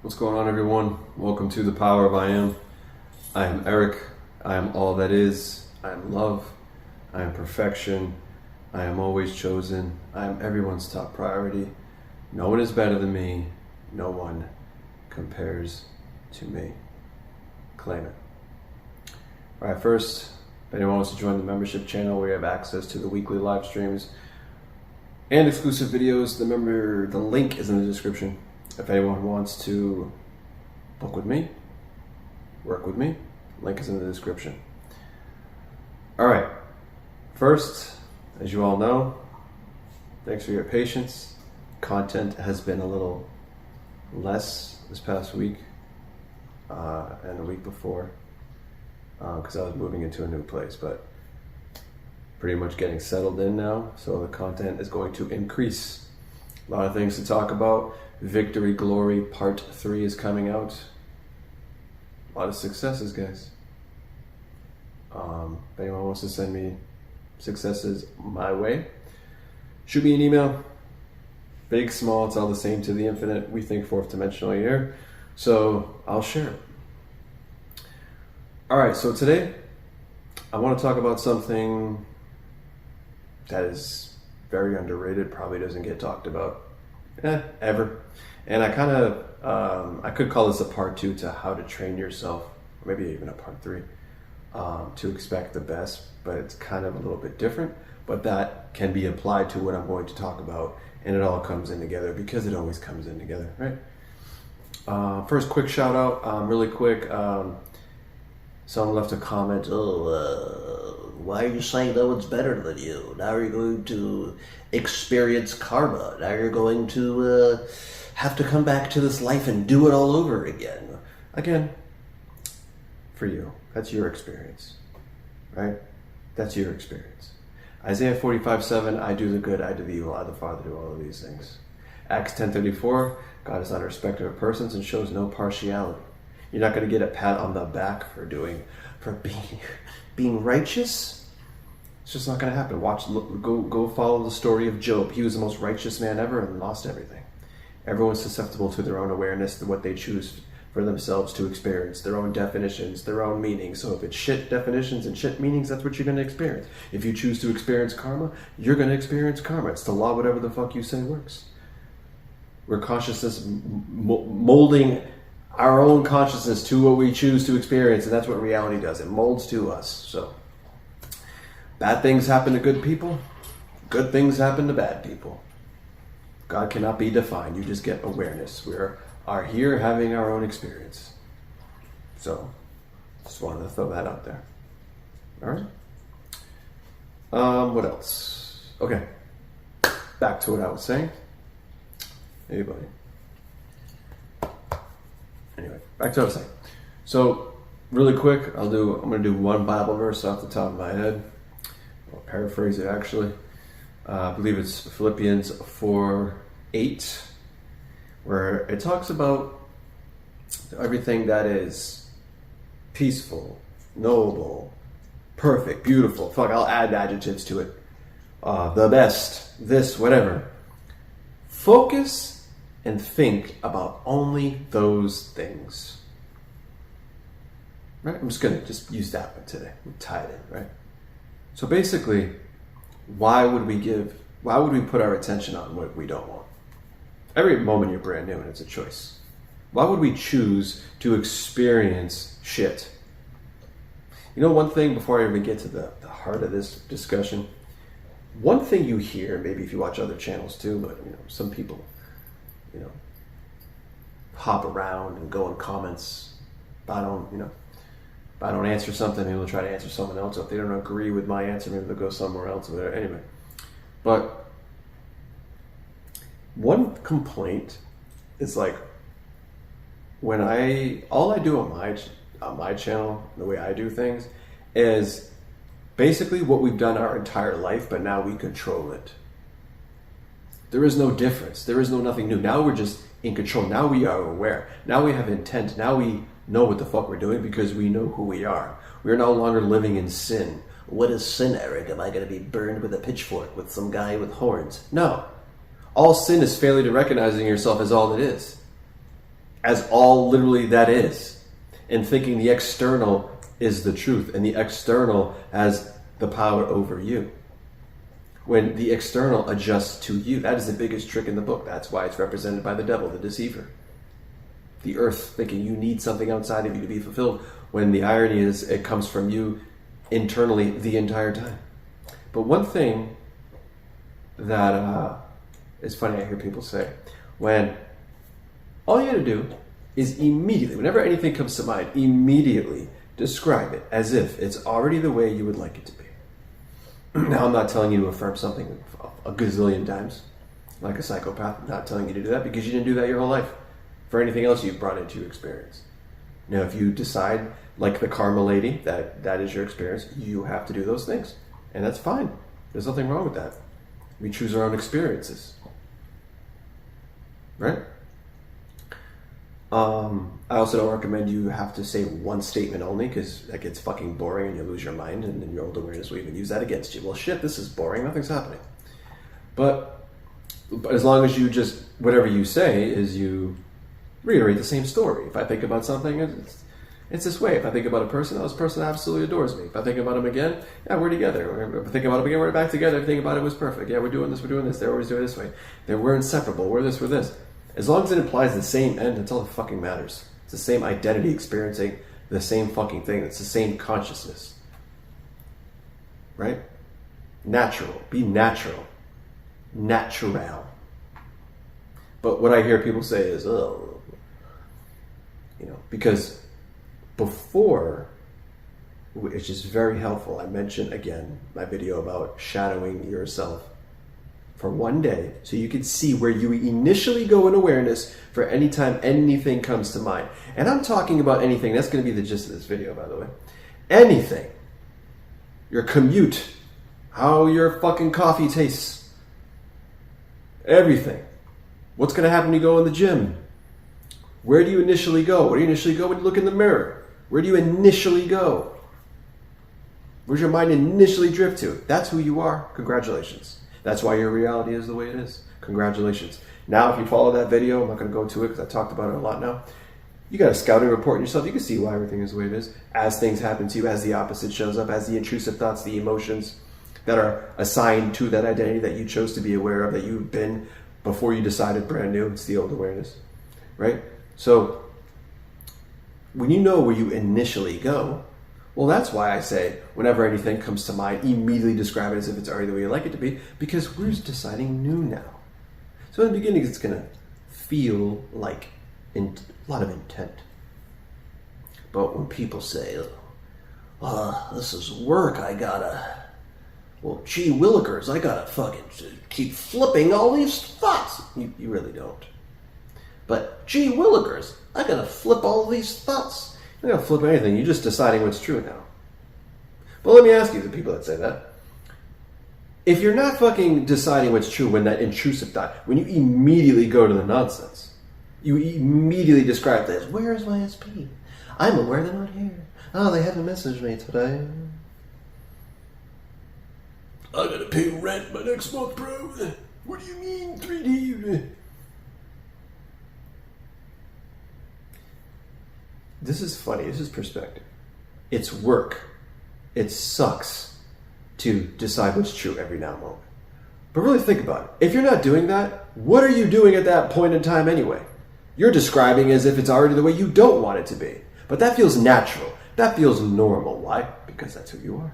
What's going on, everyone? Welcome to the Power of I Am. I am Eric. I am all that is. I am love. I am perfection. I am always chosen. I am everyone's top priority. No one is better than me. No one compares to me. Claim it. All right, first, if anyone wants to join the membership channel where you have access to the weekly live streams and exclusive videos, the link is in the description. If anyone wants to book with me, work with me, link is in the description. All right, first, as you all know, thanks for your patience. Content has been a little less this past week and the week before because I was moving into a new place, but pretty much getting settled in now, so the content is going to increase. A lot of things to talk about. Victory Glory Part 3 is coming out. A lot of successes, guys. If anyone wants to send me successes my way, shoot me an email. Big, small, it's all the same to the infinite. We think fourth dimensional here, so I'll share it. All right, so today I want to talk about something that is very underrated, probably doesn't get talked about ever. And I kind of, I could call this a part 2 to how to train yourself, or maybe even a part 3, to expect the best, but it's kind of a little bit different, but that can be applied to what I'm going to talk about, and it all comes in together because it always comes in together, right? First, quick shout out, really quick. Someone left a comment, why are you saying no one's better than you? Now you're going to experience karma. Now you're going to have to come back to this life and do it all over again. Again, for you, that's your experience, right? That's your experience. Isaiah 45:7, I do the good, I do the evil, I the Father do all of these things. Acts 10:34, God is not a respecter of persons and shows no partiality. You're not going to get a pat on the back for being righteous. It's just not going to happen. Go follow the story of Job. He was the most righteous man ever and lost everything. Everyone's susceptible to their own awareness, to what they choose for themselves to experience, their own definitions, their own meanings. So if it's shit definitions and shit meanings, that's what you're going to experience. If you choose to experience karma, you're going to experience karma. It's the law, whatever the fuck you say works. We're consciousness molding our own consciousness to what we choose to experience, and that's what reality does. It molds to us. So bad things happen to good people, good things happen to bad people. God cannot be defined. You just get awareness. We are here having our own experience. So just wanted to throw that out there. All right. What else? Okay, back to what I was saying. Anybody? Anyway, back to what I was saying. So, really quick, I'm going to do one Bible verse off the top of my head. I'll paraphrase it, actually. I believe it's Philippians 4:8, where it talks about everything that is peaceful, noble, perfect, beautiful. Fuck, I'll add adjectives to it. The best, this, whatever. Focus and think about only those things. Right? I'm just going to just use that one today. We'll tie it in, right? So basically, why would we put our attention on what we don't want? Every moment you're brand new and it's a choice. Why would we choose to experience shit? You know, one thing before I even get to the heart of this discussion, one thing you hear, maybe if you watch other channels too, but some people, hop around and go in comments. If I don't answer something, maybe they'll try to answer someone else. If they don't agree with my answer, maybe they'll go somewhere else. Anyway, but one complaint is like when all I do on my channel, the way I do things, is basically what we've done our entire life, but now we control it. There is no difference. There is nothing new. Now we're just in control. Now we are aware. Now we have intent. Now we know what the fuck we're doing because we know who we are. We're no longer living in sin. What is sin, Eric? Am I going to be burned with a pitchfork with some guy with horns? No. All sin is failure to recognizing yourself as all it is. as all literally that is, and thinking the external is the truth and the external has the power over you. When the external adjusts to you, that is the biggest trick in the book. That's why it's represented by the devil, the deceiver. The earth thinking you need something outside of you to be fulfilled, when the irony is it comes from you internally the entire time. But one thing that is funny, I hear people say, when all you got to do is immediately, whenever anything comes to mind, immediately describe it as if it's already the way you would like it to be. Now, I'm not telling you to affirm something a gazillion times, like a psychopath. I'm not telling you to do that because you didn't do that your whole life. For anything else you've brought into your experience. Now, if you decide, like the karma lady, that is your experience, you have to do those things. And that's fine. There's nothing wrong with that. We choose our own experiences. Right? I also don't recommend you have to say one statement only, because that gets fucking boring and you lose your mind, and then your old awareness will even use that against you. Well, shit, this is boring. Nothing's happening. But as long as you just, whatever you say is you reiterate the same story. If I think about something, it's this way. If I think about a person, this person absolutely adores me. If I think about him again, yeah, we're together. If I think about him again, we're back together. If I think about it, was perfect. Yeah, we're doing this. They always do it this way. We're inseparable. We're this. As long as it implies the same end, that's all that fucking matters. It's the same identity experiencing the same fucking thing. It's the same consciousness. Right? Natural. Be natural. Natural. But what I hear people say is, oh, because before, which is very helpful, I mentioned again my video about shadowing yourself for one day so you can see where you initially go in awareness for any time anything comes to mind. And I'm talking about anything. That's going to be the gist of this video, by the way. Anything. Your commute. How your fucking coffee tastes. Everything. What's going to happen when you go in the gym? Where do you initially go? Where do you initially go when you look in the mirror? Where do you initially go? Where's your mind initially drift to? That's who you are. Congratulations. That's why your reality is the way it is. Congratulations. Now, if you follow that video, I'm not going to go to it because I talked about it a lot now. You got a scouting report in yourself. You can see why everything is the way it is. As things happen to you, as the opposite shows up, as the intrusive thoughts, the emotions that are assigned to that identity that you chose to be aware of, that you've been before you decided brand new. It's the old awareness, right? So when you know where you initially go, well, that's why I say whenever anything comes to mind, immediately describe it as if it's already the way you like it to be, because we're just deciding new now. So in the beginning, it's going to feel like a lot of intent. But when people say, this is work, gee willikers, I gotta fucking keep flipping all these thoughts. You really don't. But gee willikers, I gotta flip all these thoughts. You're not gonna flip anything, you're just deciding what's true now. But let me ask you, the people that say that, if you're not fucking deciding what's true when that intrusive thought, when you immediately go to the nonsense, you immediately describe this, where's my SP? I'm aware they're not here. Oh, they haven't messaged me today. I gotta pay rent by next month, bro. What do you mean, 3D? This is funny. This is perspective. It's work. It sucks to decide what's true every now and then. But really think about it. If you're not doing that, what are you doing at that point in time anyway? You're describing as if it's already the way you don't want it to be. But that feels natural. That feels normal. Why? Because that's who you are.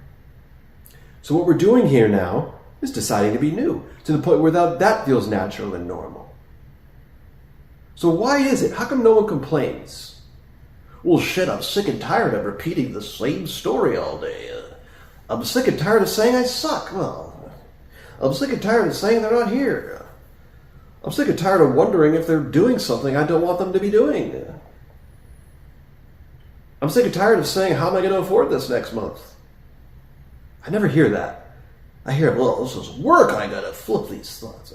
So what we're doing here now is deciding to be new, to the point where that feels natural and normal. So why is it? How come no one complains? Well, shit, I'm sick and tired of repeating the same story all day. I'm sick and tired of saying I suck. Well, I'm sick and tired of saying they're not here. I'm sick and tired of wondering if they're doing something I don't want them to be doing. I'm sick and tired of saying, how am I going to afford this next month? I never hear that. I hear, well, this is work. I got to flip these thoughts.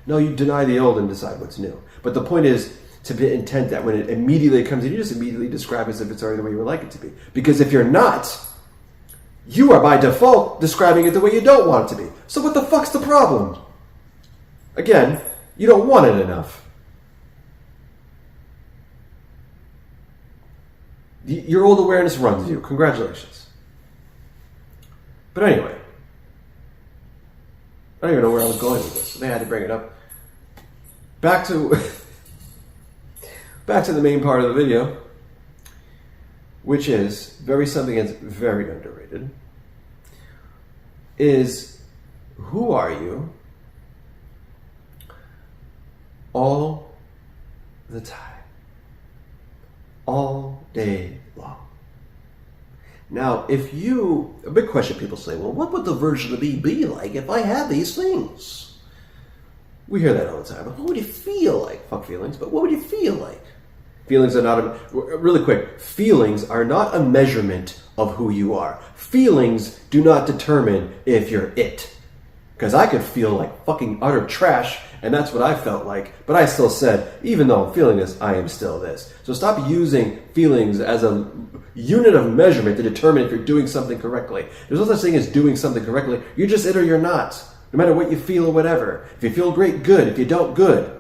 No, you deny the old and decide what's new. But the point is to be intent that when it immediately comes in, you just immediately describe it as if it's already the way you would like it to be. Because if you're not, you are by default describing it the way you don't want it to be. So what the fuck's the problem? Again, you don't want it enough. Your old awareness runs you. Congratulations. But anyway, I don't even know where I was going with this. They had to bring it up. Back to the main part of the video, which is something that's very underrated, is who are you all the time, all day long. Now, a big question people say, well, what would the version of me be like if I had these things? We hear that all the time. What would you feel like? Fuck feelings, but what would you feel like? Feelings are not really quick. Feelings are not a measurement of who you are. Feelings do not determine if you're it. Because I could feel like fucking utter trash, and that's what I felt like. But I still said, even though I'm feeling this, I am still this. So stop using feelings as a unit of measurement to determine if you're doing something correctly. There's no such thing as doing something correctly. You're just it or you're not. No matter what you feel or whatever. If you feel great, good. If you don't, good.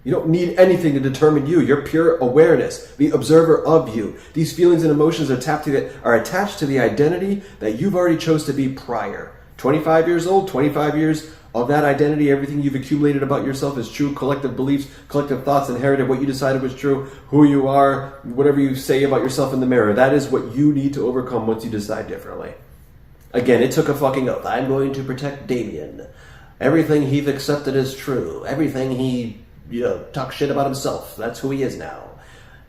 You don't need anything to determine you. You're pure awareness, the observer of you. These feelings and emotions are attached to the identity that you've already chose to be prior. 25 years old, 25 years of that identity, everything you've accumulated about yourself is true, collective beliefs, collective thoughts, inherited what you decided was true, who you are, whatever you say about yourself in the mirror. That is what you need to overcome once you decide differently. Again, it took a fucking oath. I'm going to protect Damien. Everything he's accepted is true. Everything he, talks shit about himself. That's who he is now.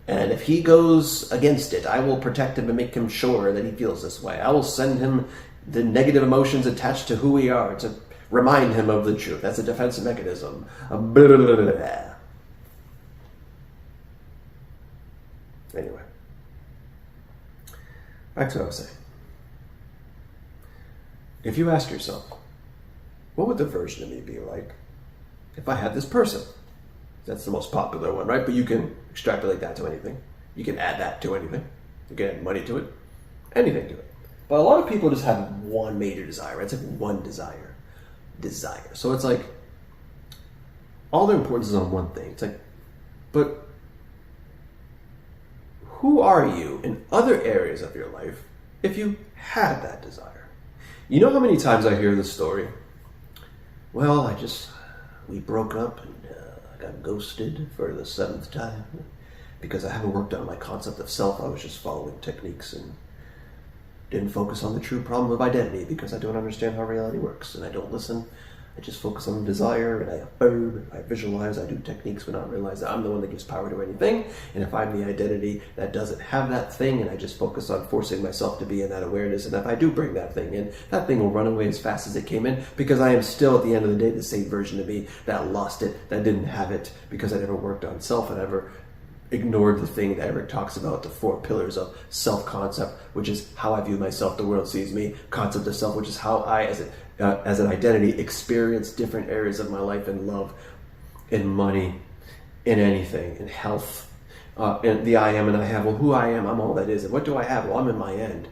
And if he goes against it, I will protect him and make him sure that he feels this way. I will send him the negative emotions attached to who we are to remind him of the truth. That's a defense mechanism. Anyway. Back to what I was saying. If you ask yourself, what would the version of me be like if I had this person? That's the most popular one, right? But you can extrapolate that to anything. You can add that to anything. You can add money to it. Anything to it. But a lot of people just have one major desire. It's like one desire. So it's like all their importance is on one thing. It's like, but who are you in other areas of your life if you had that desire? You know how many times I hear this story? Well, we broke up and I got ghosted for the 7th time because I haven't worked on my concept of self. I was just following techniques and didn't focus on the true problem of identity because I don't understand how reality works and I don't listen. I just focus on desire and I affirm, I visualize, I do techniques without realizing I'm the one that gives power to anything. And if I'm the identity that doesn't have that thing and I just focus on forcing myself to be in that awareness, and if I do bring that thing in, that thing will run away as fast as it came in because I am still at the end of the day the same version of me that lost it, that didn't have it because I never worked on self and ever ignored the thing that Eric talks about, the 4 pillars of self-concept, which is how I view myself, the world sees me, concept of self, which is how I, as an identity, experience different areas of my life in love, in money, in anything, in health, and the I am and I have. Well, who I am, I'm all that is. And what do I have? Well, I'm in my end.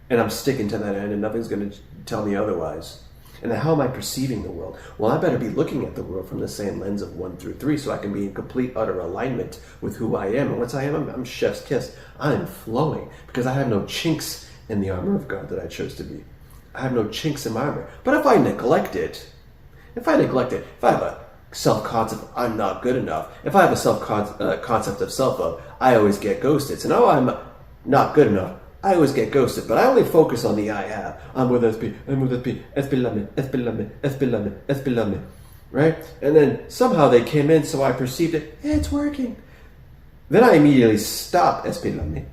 And I'm sticking to that end and nothing's going to tell me otherwise. And how am I perceiving the world? Well, I better be looking at the world from the same lens of 1 through 3 so I can be in complete, utter alignment with who I am. And once I am, I'm chef's kiss. I'm flowing because I have no chinks in the armor of God that I chose to be. I have no chinks in my armor. But if I neglect it, if I have a self-concept, I'm not good enough. If I have a self-concept of self-love, I always get ghosted. So now I'm not good enough. I always get ghosted, but I only focus on the I have. I'm with SP, SP love me, SP love me, SP love me, SP love me, right? And then somehow they came in, so I perceived it, it's working. Then I immediately stop SP love me.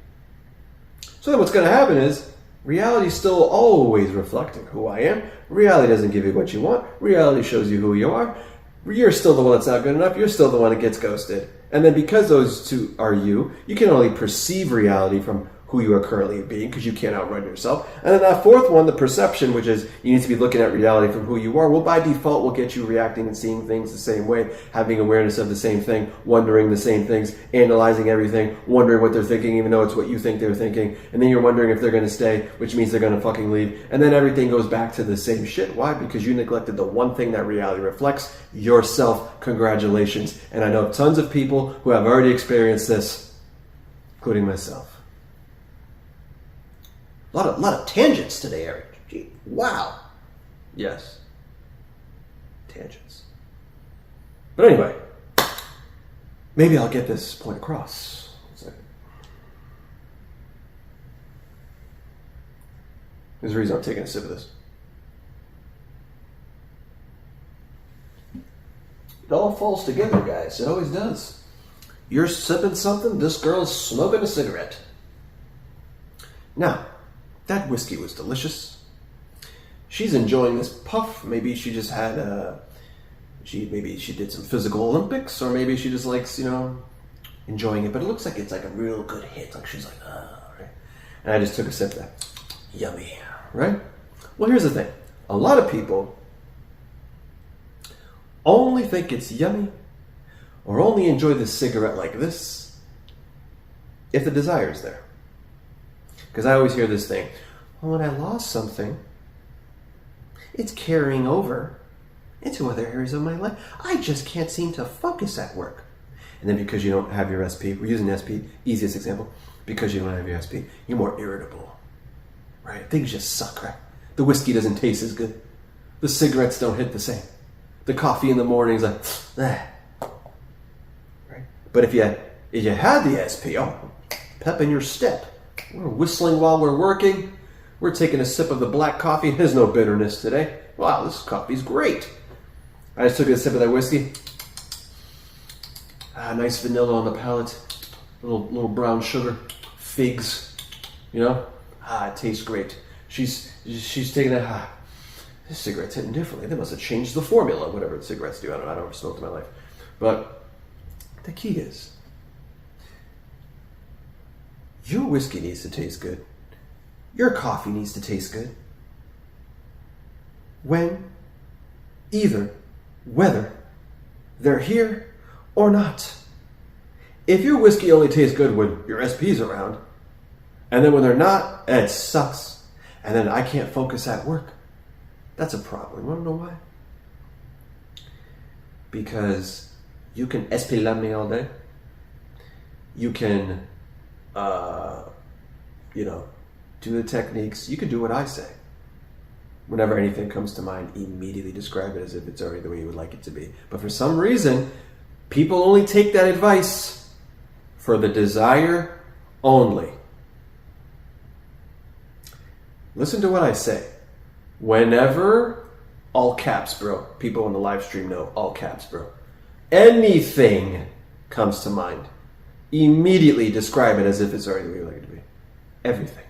So then what's going to happen is, reality's still always reflecting who I am. Reality doesn't give you what you want. Reality shows you who you are. You're still the one that's not good enough. You're still the one that gets ghosted. And then because those two are you can only perceive reality from who you are currently being because you can't outrun yourself. And then that 4th one, the perception, which is you need to be looking at reality from who you are, well, by default will get you reacting and seeing things the same way, having awareness of the same thing, wondering the same things, analyzing everything, wondering what they're thinking, even though it's what you think they're thinking. And then you're wondering if they're going to stay, which means they're going to fucking leave. And then everything goes back to the same shit. Why? Because you neglected the one thing that reality reflects, yourself. Congratulations. And I know tons of people who have already experienced this. including myself. A lot of tangents today, Eric. Gee, wow. Yes. Tangents. But anyway, maybe I'll get this point across. There's a reason I'm taking a sip of this. It all falls together, guys. It always does. You're sipping something, this girl's smoking a cigarette. Now, that whiskey was delicious. She's enjoying this puff. Maybe she just had maybe she did some physical Olympics, or maybe she just likes, enjoying it. But it looks like it's like a real good hit. Like she's like, right? And I just took a sip of that. Yummy, right? Well, here's the thing. A lot of people only think it's yummy or only enjoy the cigarette like this if the desire is there. Because I always hear this thing, well, when I lost something, it's carrying over into other areas of my life. I just can't seem to focus at work. And then because you don't have your SP, we're using SP, easiest example, because you don't have your SP, you're more irritable, right? Things just suck, right? The whiskey doesn't taste as good. The cigarettes don't hit the same. The coffee in the morning is like, right? But if you had the SP, pep in your step. We're whistling while we're working. We're taking a sip of the black coffee. There's no bitterness today. Wow, this coffee's great. I just took a sip of that whiskey. Nice vanilla on the palate. Little brown sugar. Figs. It tastes great. She's taking that. This cigarette's hitting differently. They must have changed the formula, whatever the cigarettes do. I don't know. I've never smoked in my life. But the key is, your whiskey needs to taste good. Your coffee needs to taste good. Whether they're here or not. If your whiskey only tastes good when your SP's around, and then when they're not, it sucks, and then I can't focus at work, that's a problem. You want to know why? Because you can me all day. You can, do the techniques. You can do what I say. Whenever anything comes to mind, immediately describe it as if it's already the way you would like it to be. But for some reason, people only take that advice for the desire only. Listen to what I say. Whenever, all caps, bro. People in the live stream know, all caps, bro. Anything comes to mind, immediately describe it as if it's already the way you like it to be. Everything.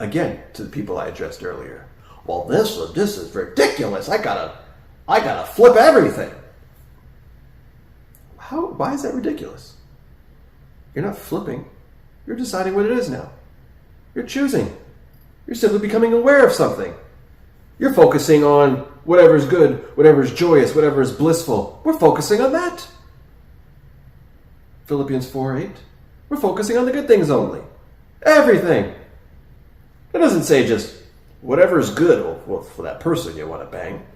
Again, to the people I addressed earlier. Well, this is ridiculous. I gotta flip everything. Why is that ridiculous? You're not flipping. You're deciding what it is now. You're choosing. You're simply becoming aware of something. You're focusing on whatever's good, whatever's joyous, whatever's blissful. We're focusing on that. Philippians 4:8. We're focusing on the good things only. Everything. It doesn't say just whatever's good, well, for that person you want to bang.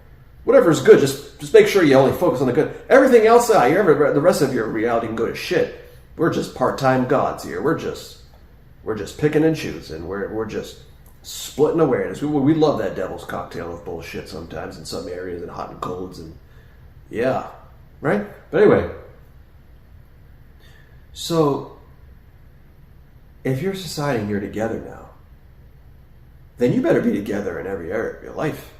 Whatever's good, just make sure you only focus on the good. Everything else, the rest of your reality can go to shit. We're just part-time gods here. We're just picking and choosing. We're just splitting awareness. We love that devil's cocktail of bullshit sometimes in some areas, and hot and colds, and yeah, right? But anyway, so if you're deciding you're together now, then you better be together in every area of your life.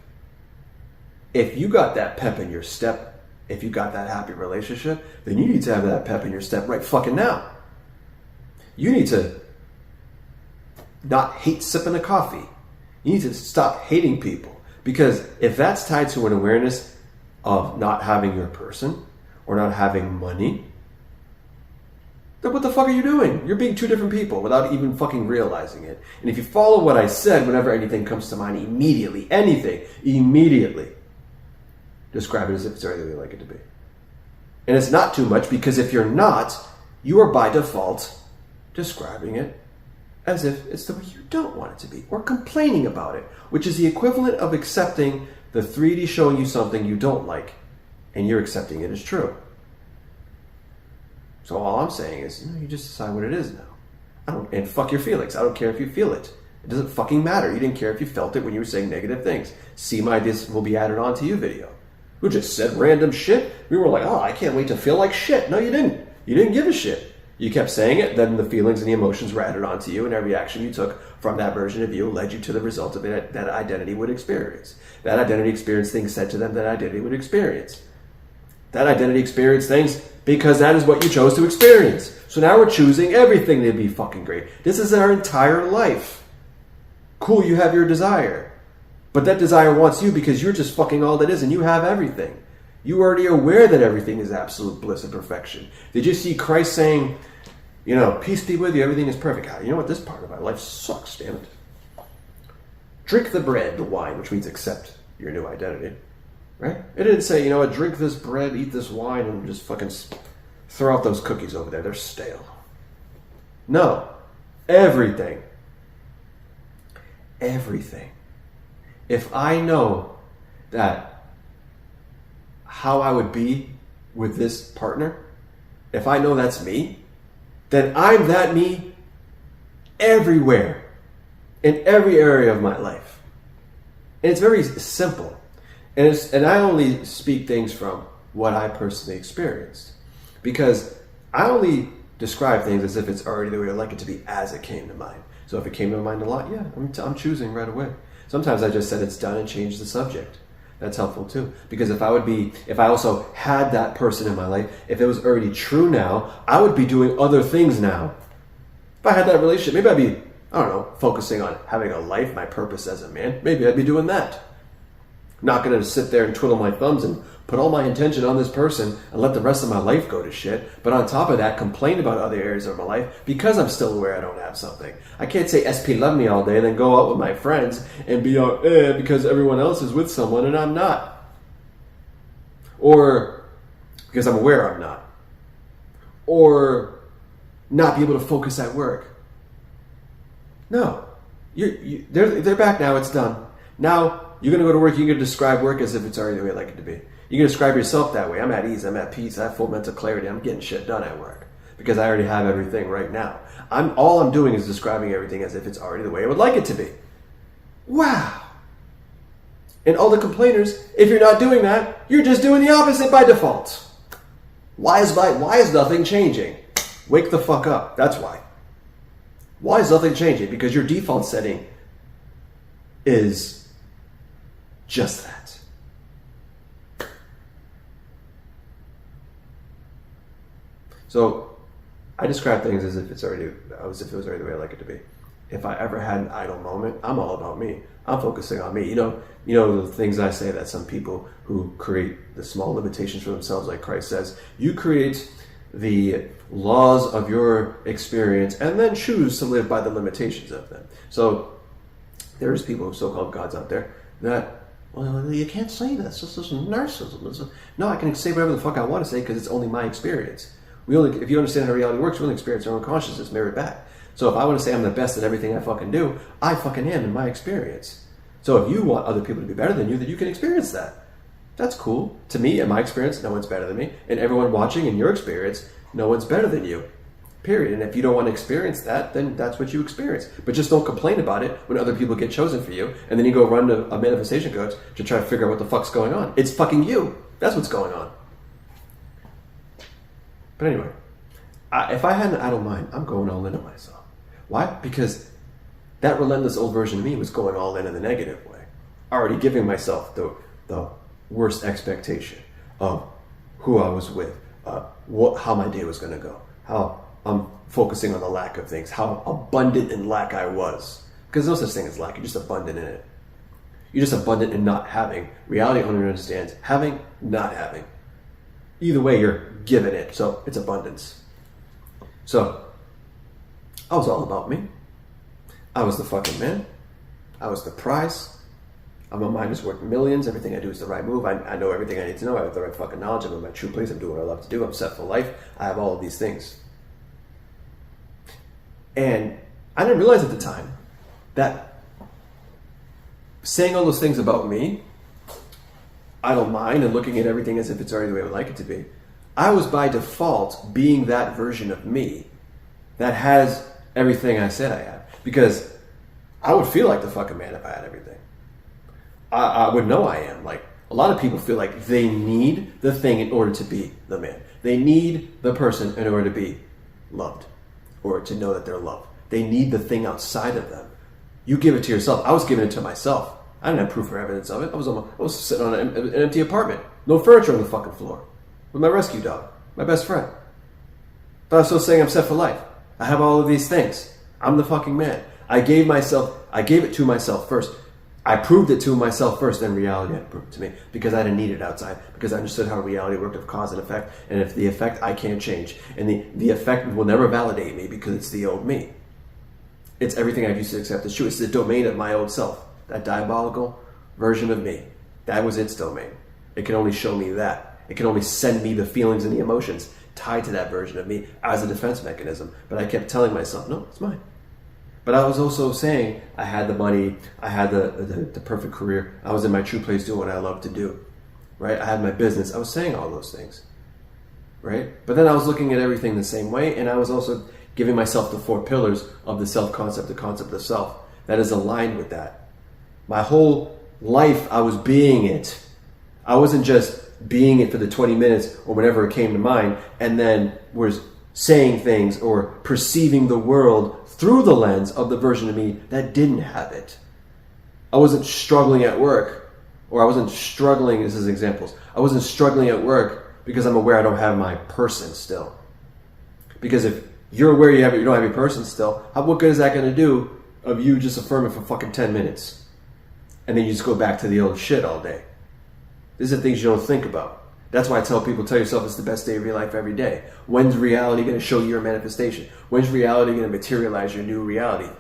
If you got that pep in your step, if you got that happy relationship, then you need to have that pep in your step right fucking now. You need to not hate sipping a coffee. You need to stop hating people. Because if that's tied to an awareness of not having your person or not having money, then what the fuck are you doing? You're being two different people without even fucking realizing it. And if you follow what I said, whenever anything comes to mind, immediately describe it as if it's already the way you like it to be. And it's not too much, because if you're not, you are by default describing it as if it's the way you don't want it to be, or complaining about it, which is the equivalent of accepting the 3D showing you something you don't like, and you're accepting it as true. So all I'm saying is, you just decide what it is now. And fuck your feelings. I don't care if you feel it. It doesn't fucking matter. You didn't care if you felt it when you were saying negative things. See my "This will be added on to you" video. Who just said random shit? We were like, oh, I can't wait to feel like shit. No, you didn't. You didn't give a shit. You kept saying it, then the feelings and the emotions were added onto you, and every action you took from that version of you led you to the result of it that identity would experience. That identity experienced things said to them that identity would experience. That identity experienced things because that is what you chose to experience. So now we're choosing everything to be fucking great. This is our entire life. Cool, you have your desire. But that desire wants you because you're just fucking all that is and you have everything. You are already aware that everything is absolute bliss and perfection. Did you see Christ saying, peace be with you, everything is perfect? You know what? This part of my life sucks, damn it. Drink the bread, the wine, which means accept your new identity. Right? It didn't say, drink this bread, eat this wine, and just fucking throw out those cookies over there. They're stale. No. Everything. Everything. If I know that how I would be with this partner, if I know that's me, then I'm that me everywhere, in every area of my life. And it's very simple. And I only speak things from what I personally experienced. Because I only describe things as if it's already the way I like it to be as it came to mind. So if it came to mind a lot, yeah, I'm choosing right away. Sometimes I just said it's done and changed the subject. That's helpful too. Because if I also had that person in my life, if it was already true now, I would be doing other things now. If I had that relationship, maybe I'd be, focusing on having a life, my purpose as a man. Maybe I'd be doing that. Not going to sit there and twiddle my thumbs and put all my intention on this person and let the rest of my life go to shit. But on top of that, complain about other areas of my life because I'm still aware I don't have something. I can't say SP love me all day and then go out with my friends and be because everyone else is with someone and I'm not. Or because I'm aware I'm not. Or not be able to focus at work. No. They're back now. It's done. Now, you're going to go to work, you're going to describe work as if it's already the way I like it to be. You're going to describe yourself that way. I'm at ease, I'm at peace, I have full mental clarity, I'm getting shit done at work. Because I already have everything right now. All I'm doing is describing everything as if it's already the way I would like it to be. Wow. And all the complainers, if you're not doing that, you're just doing the opposite by default. Why is nothing changing? Wake the fuck up. That's why. Why is nothing changing? Because your default setting is just that. So I describe things as if it was already the way I like it to be. If I ever had an idle moment, I'm all about me. I'm focusing on me. You know the things I say that some people who create the small limitations for themselves, like Christ says, you create the laws of your experience and then choose to live by the limitations of them. So there's people, so-called gods out there, that, well, you can't say this. This is narcissism. No, I can say whatever the fuck I want to say because it's only my experience. If you understand how reality works, we only experience our own consciousness mirrored back. So if I want to say I'm the best at everything I fucking do, I fucking am in my experience. So if you want other people to be better than you, then you can experience that. That's cool. To me, in my experience, no one's better than me. And everyone watching, in your experience, no one's better than you. Period. And if you don't want to experience that, then that's what you experience. But just don't complain about it when other people get chosen for you, and then you go run to a manifestation coach to try to figure out what the fuck's going on. It's fucking you. That's what's going on. But anyway, if I had an idle mind, I'm going all in on myself. Why? Because that relentless old version of me was going all in the negative way. Already giving myself the worst expectation of who I was with, how my day was going to go, how I'm focusing on the lack of things, how abundant in lack I was. Because there's no such thing as lack, you're just abundant in it. You're just abundant in not having. Reality only understands having, not having. Either way, you're given it, so it's abundance. So, I was all about me. I was the fucking man. I was the prize. My mind is worth millions. Everything I do is the right move. I know everything I need to know. I have the right fucking knowledge. I'm in my true place. I'm doing what I love to do. I'm set for life. I have all of these things. And I didn't realize at the time that saying all those things about me, I don't mind, and looking at everything as if it's already the way I would like it to be, I was by default being that version of me that has everything I said I had. Because I would feel like the fucking man if I had everything. I would know I am. Like, a lot of people feel like they need the thing in order to be the man. They need the person in order to be loved or to know that they're loved. They need the thing outside of them. You give it to yourself. I was giving it to myself. I didn't have proof or evidence of it. I was sitting on an empty apartment. No furniture on the fucking floor. With my rescue dog. My best friend. But I was still saying I'm set for life. I have all of these things. I'm the fucking man. I gave it to myself first. I proved it to myself first, then reality had to prove it to me. Because I didn't need it outside. Because I understood how reality worked of cause and effect. And if the effect I can't change. And the effect will never validate me because it's the old me. It's everything I used to accept as true. It's the domain of my old self. That diabolical version of me. That was its domain. It can only show me that. It can only send me the feelings and the emotions tied to that version of me as a defense mechanism. But I kept telling myself, no, it's mine. But I was also saying I had the money, I had the perfect career, I was in my true place doing what I love to do, right? I had my business. I was saying all those things, right? But then I was looking at everything the same way, and I was also giving myself the 4 pillars of the self-concept, the concept of self, that is aligned with that. My whole life, I was being it. I wasn't just being it for the 20 minutes or whenever it came to mind, and then was saying things or perceiving the world through the lens of the version of me that didn't have it. I wasn't struggling at work, or I wasn't struggling, this is examples, I wasn't struggling at work because I'm aware I don't have my person still. Because if you're aware you don't have your person still, what good is that going to do of you just affirming for fucking 10 minutes? And then you just go back to the old shit all day. These are things you don't think about. That's why I tell people, tell yourself it's the best day of your life every day. When's reality going to show you your manifestation? When's reality going to materialize your new reality?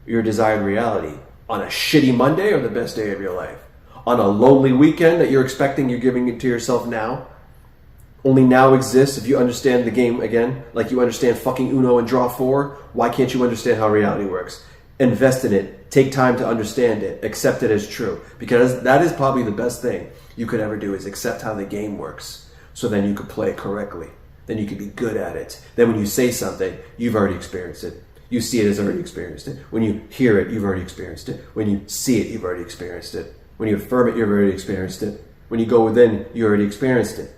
Your desired reality? On a shitty Monday or the best day of your life? On a lonely weekend that you're expecting, you're giving it to yourself now? Only now exists if you understand the game again, like you understand fucking Uno and draw 4. Why can't you understand how reality works? Invest in it. Take time to understand it. Accept it as true. Because that is probably the best thing you could ever do, is accept how the game works. So then you could play it correctly. Then you could be good at it. Then when you say something, you've already experienced it. You see it as already experienced it. When you hear it, you've already experienced it. When you see it, you've already experienced it. When you affirm it, you've already experienced it. When you go within, you already experienced it.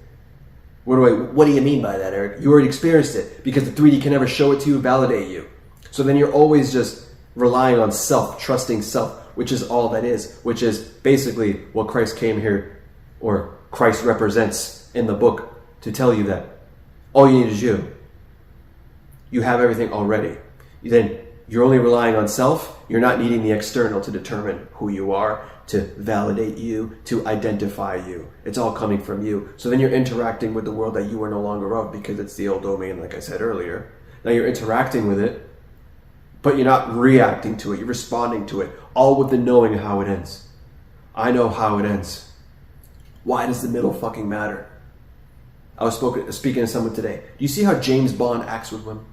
What do you mean by that, Eric? You already experienced it because the 3D can never show it to you, validate you. So then you're always just relying on self, trusting self, which is all that is, which is basically what Christ came here, or Christ represents in the book, to tell you that all you need is you. You have everything already. Then you're only relying on self. You're not needing the external to determine who you are, to validate you, to identify you. It's all coming from you. So then you're interacting with the world that you are no longer of, because it's the old domain, like I said earlier. Now you're interacting with it, but you're not reacting to it. You're responding to it, all with the knowing how it ends. I know how it ends. Why does the middle fucking matter? I was speaking to someone today. Do you see how James Bond acts with women?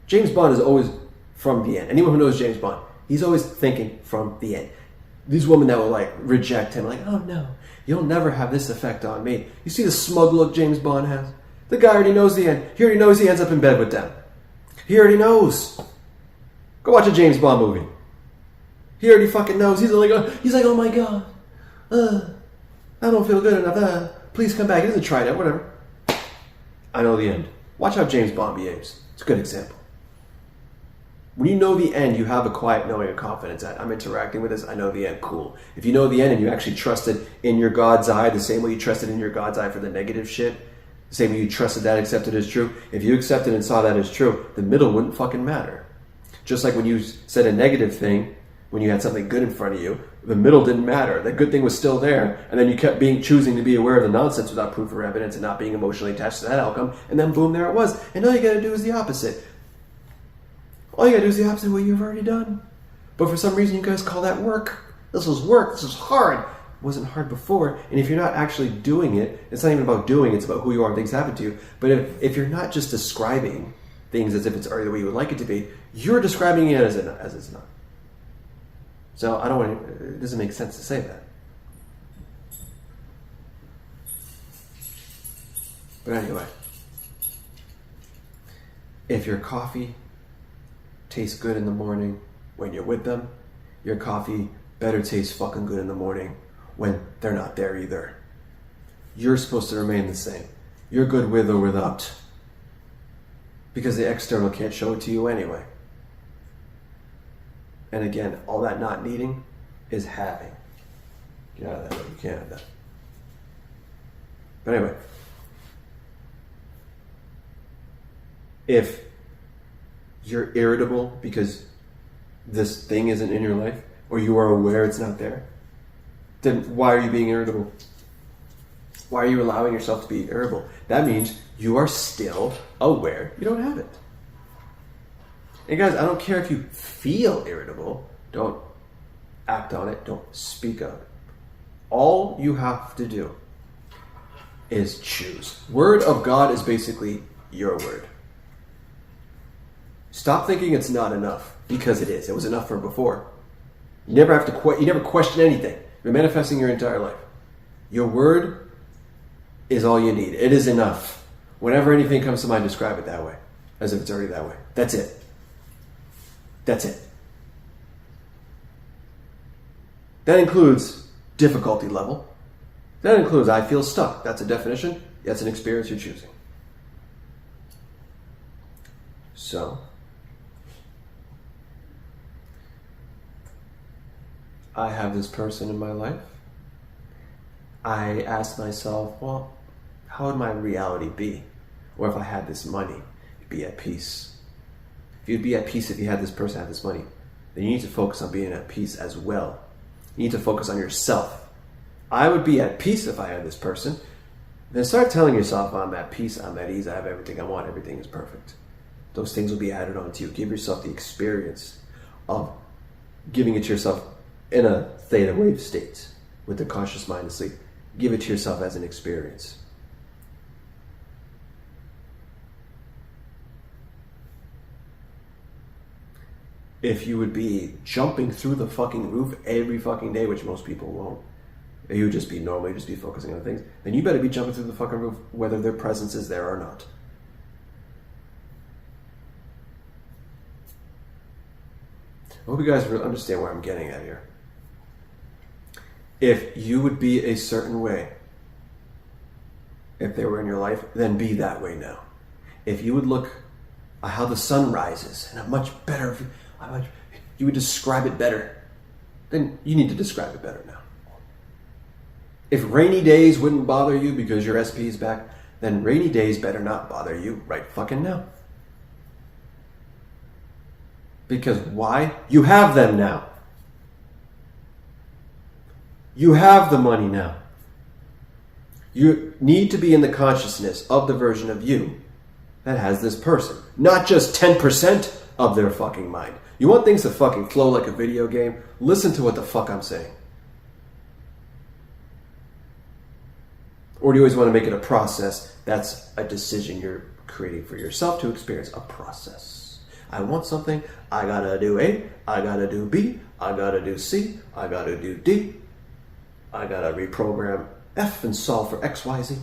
James Bond is always from the end. Anyone who knows James Bond, he's always thinking from the end. These women that will like reject him, like, oh no, you'll never have this effect on me. You see the smug look James Bond has? The guy already knows the end. He already knows he ends up in bed with them. He already knows. Go watch a James Bond movie. He already fucking knows. He's like, oh my god, I don't feel good enough. Please come back. He doesn't try that. Whatever. I know the end. Watch how James Bond behaves. It's a good example. When you know the end, you have a quiet knowing and confidence that I'm interacting with this. I know the end. Cool. If you know the end and you actually trust it in your God's eye, the same way you trusted in your God's eye for the negative shit, the same way you trusted that, accepted as true. If you accepted and saw that as true, the middle wouldn't fucking matter. Just like when you said a negative thing, when you had something good in front of you, the middle didn't matter. The good thing was still there, and then you kept choosing to be aware of the nonsense without proof or evidence and not being emotionally attached to that outcome, and then boom, there it was. And all you gotta do is the opposite. All you gotta do is the opposite of what you've already done. But for some reason you guys call that work. This was work, this is hard. It wasn't hard before, and if you're not actually doing it, it's not even about doing, it's about who you are and things happen to you. But if you're not just describing things as if it's already the way you would like it to be, you're describing it as it's not. So it doesn't make sense to say that. But anyway, if your coffee tastes good in the morning when you're with them, your coffee better taste fucking good in the morning when they're not there either. You're supposed to remain the same. You're good with or without. Because the external can't show it to you anyway. And again, all that not needing is having. Get out of that. You can't have that. But anyway, if you're irritable because this thing isn't in your life, or you are aware it's not there, then why are you being irritable? Why are you allowing yourself to be irritable? That means you are still aware you don't have it. And guys, I don't care if you feel irritable. Don't act on it. Don't speak of it. All you have to do is choose. Word of God is basically your word. Stop thinking it's not enough, because it is. It was enough for before. You never have to you never question anything. You're manifesting your entire life. Your word is all you need. It is enough. Whenever anything comes to mind, describe it that way, as if it's already that way. That's it. That's it. That includes difficulty level. That includes I feel stuck. That's a definition. That's an experience you're choosing. So, I have this person in my life. I ask myself, well, how would my reality be? Or if I had this money, be at peace. If you'd be at peace if you had this person, had this money, then you need to focus on being at peace as well. You need to focus on yourself. I would be at peace if I had this person. Then start telling yourself, I'm at peace, I'm at ease, I have everything I want, everything is perfect. Those things will be added on to you. Give yourself the experience of giving it to yourself in a theta wave state with the conscious mind asleep. Give it to yourself as an experience. If you would be jumping through the fucking roof every fucking day, which most people won't, you would just be normally just be focusing on things, then you better be jumping through the fucking roof whether their presence is there or not. I hope you guys really understand where I'm getting at here. If you would be a certain way, if they were in your life, then be that way now. If you would look at how the sun rises and you would describe it better, then you need to describe it better now. If rainy days wouldn't bother you because your SP is back, then rainy days better not bother you right fucking now. Because why? You have them now. You have the money now. You need to be in the consciousness of the version of you that has this person. Not just 10% of their fucking mind. You want things to fucking flow like a video game? Listen to what the fuck I'm saying. Or do you always want to make it a process? That's a decision you're creating for yourself to experience. A process. I want something. I gotta do A. I gotta do B. I gotta do C. I gotta do D. I gotta reprogram F and solve for X, Y, Z.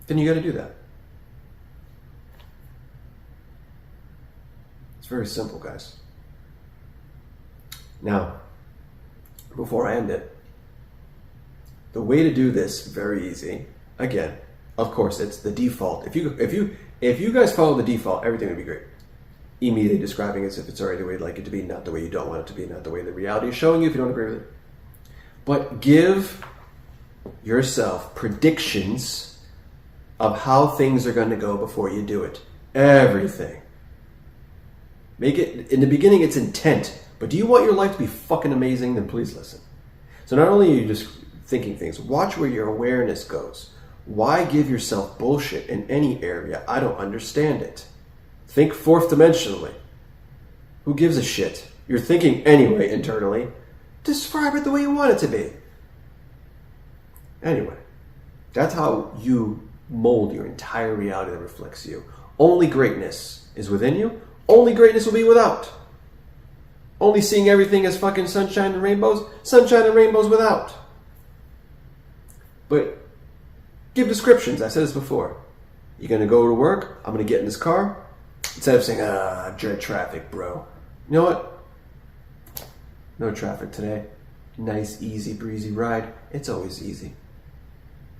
Then you gotta do that. It's very simple, guys. Now, before I end it, the way to do this, very easy. Again, of course, it's the default. If you guys follow the default, everything would be great. Immediately describing it as if it's already the way you'd like it to be, not the way you don't want it to be, not the way the reality is showing you if you don't agree with it. But give yourself predictions of how things are going to go before you do it. Everything. Make it, in the beginning, it's intent. But do you want your life to be fucking amazing? Then please listen. So not only are you just thinking things, watch where your awareness goes. Why give yourself bullshit in any area? I don't understand it. Think fourth dimensionally. Who gives a shit? You're thinking anyway internally. Describe it the way you want it to be. Anyway, that's how you mold your entire reality that reflects you. Only greatness is within you. Only greatness will be without. Only seeing everything as fucking sunshine and rainbows without. But Give descriptions. I said this before. You're going to go to work. I'm going to get in this car. Instead of saying, I dread traffic, bro. You know what? No traffic today. Nice, easy, breezy ride. It's always easy.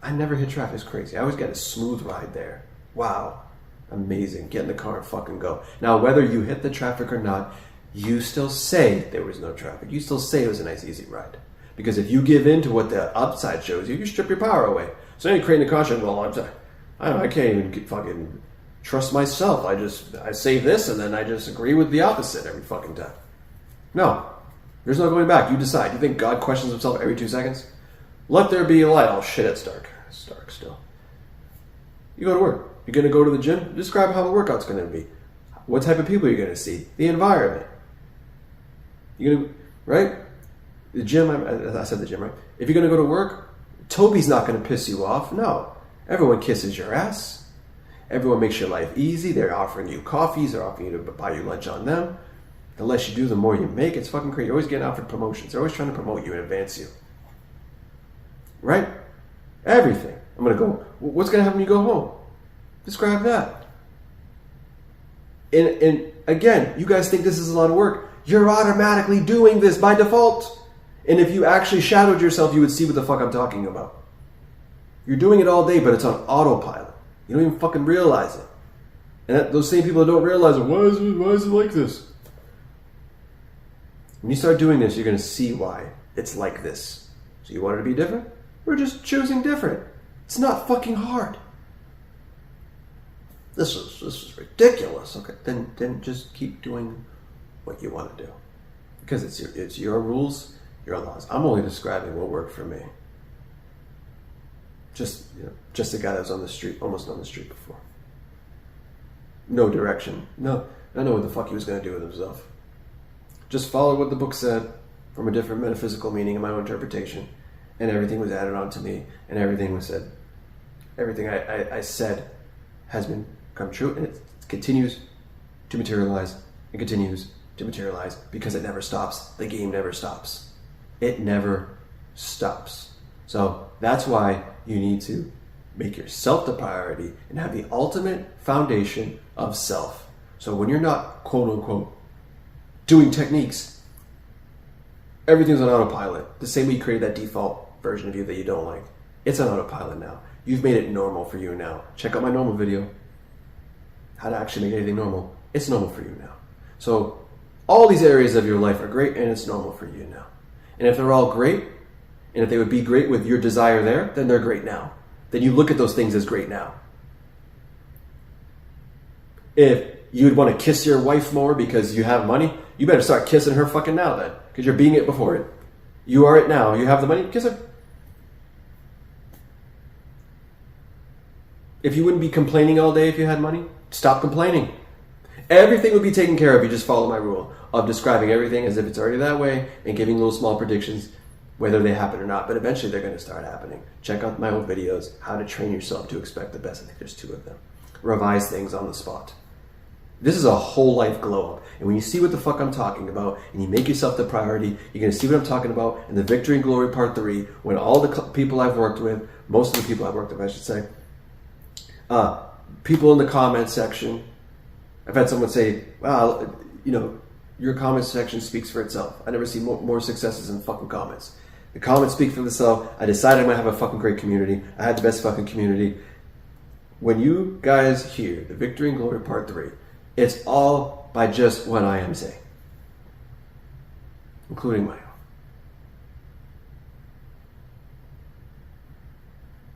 I never hit traffic. It's crazy. I always get a smooth ride there. Wow. Amazing. Get in the car and fucking go. Now, whether you hit the traffic or not, you still say there was no traffic. You still say it was a nice, easy ride. Because if you give in to what the upside shows you, you strip your power away. So then you're creating the caution, well, I can't even fucking trust myself. I say this and then I just agree with the opposite every fucking time. No. There's no going back. You decide. You think God questions himself every 2 seconds? Let there be a light. Oh shit, it's dark. It's dark still. You go to work. You're going to go to the gym? Describe how the workout's going to be. What type of people you're going to see. The environment. You're going to, right? The gym, I said the gym, right? If you're going to go to work, Toby's not going to piss you off. No. Everyone kisses your ass. Everyone makes your life easy. They're offering you coffees. They're offering you to buy you lunch on them. The less you do, the more you make. It's fucking crazy. You're always getting offered promotions. They're always trying to promote you and advance you. Right? Everything. I'm going to go, what's going to happen when you go home? Describe that. And again, you guys think this is a lot of work. You're automatically doing this by default. And if you actually shadowed yourself, you would see what the fuck I'm talking about. You're doing it all day, but it's on autopilot. You don't even fucking realize it. And those same people that don't realize it, why is it like this? When you start doing this, you're going to see why it's like this. So you want it to be different? We're just choosing different. It's not fucking hard. This is ridiculous. Okay, then just keep doing what you want to do, because it's your rules, your laws. I'm only describing what worked for me. Just a guy that was on the street, almost on the street before. No direction. No, I know what the fuck he was going to do with himself. Just followed what the book said from a different metaphysical meaning and my own interpretation, and everything was added on to me, and everything was said. Everything I said has become true, and it continues to materialize and continues to materialize because it never stops. The game never stops. It never stops. So that's why you need to make yourself the priority and have the ultimate foundation of self. So when you're not, quote unquote, doing techniques, everything's on autopilot. The same way you created that default version of you that you don't like. It's on autopilot now. You've made it normal for you now. Check out my normal video. How to actually make anything normal. It's normal for you now. So all these areas of your life are great, and it's normal for you now. And if they're all great, and if they would be great with your desire there, then they're great now. Then you look at those things as great now. If you would want to kiss your wife more because you have money, you better start kissing her fucking now then, because you're being it before it. You are it now. You have the money, kiss her. If you wouldn't be complaining all day if you had money, stop complaining. Everything would be taken care of. You just follow my rule of describing everything as if it's already that way and giving little small predictions, whether they happen or not. But eventually they're going to start happening. Check out my old videos, how to train yourself to expect the best. I think there's 2 of them. Revise things on the spot. This is a whole life glow up. And when you see what the fuck I'm talking about and you make yourself the priority, you're going to see what I'm talking about in the Victory and Glory Part 3, when all the people I've worked with, most of the people I've worked with, I should say, people in the comment section, I've had someone say, wow, your comment section speaks for itself. I never see more successes in fucking comments. The comments speak for themselves. I decided I'm going to have a fucking great community. I had the best fucking community. When you guys hear the Victory and Glory Part 3, it's all by just what I am saying, including my own.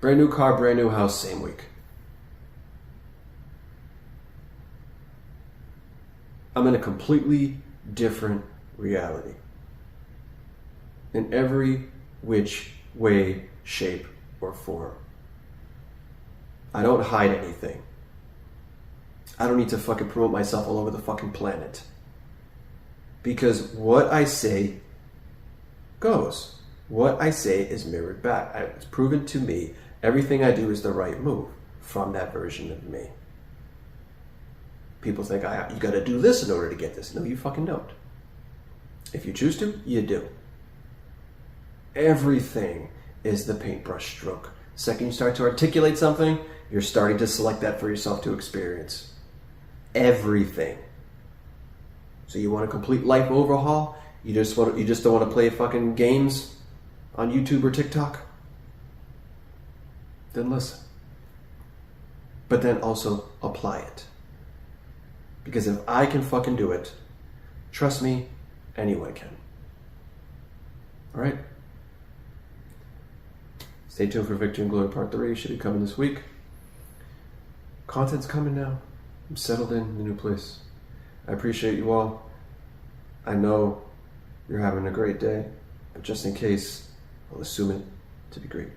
Brand new car, brand new house, same week. I'm in a completely different reality. In every which way, shape, or form. I don't hide anything. I don't need to fucking promote myself all over the fucking planet. Because what I say goes. What I say is mirrored back. It's proven to me everything I do is the right move from that version of me. People think you got to do this in order to get this. No, you fucking don't. If you choose to, you do. Everything is the paintbrush stroke. Second you start to articulate something, you're starting to select that for yourself to experience. Everything. So you want a complete life overhaul? You just don't want to play fucking games on YouTube or TikTok? Then listen. But then also apply it. Because if I can fucking do it, trust me, anyone can. Alright? Stay tuned for Victory and Glory Part 3. Should be coming this week. Content's coming now. I'm settled in the new place. I appreciate you all. I know you're having a great day, but just in case, I'll assume it to be great.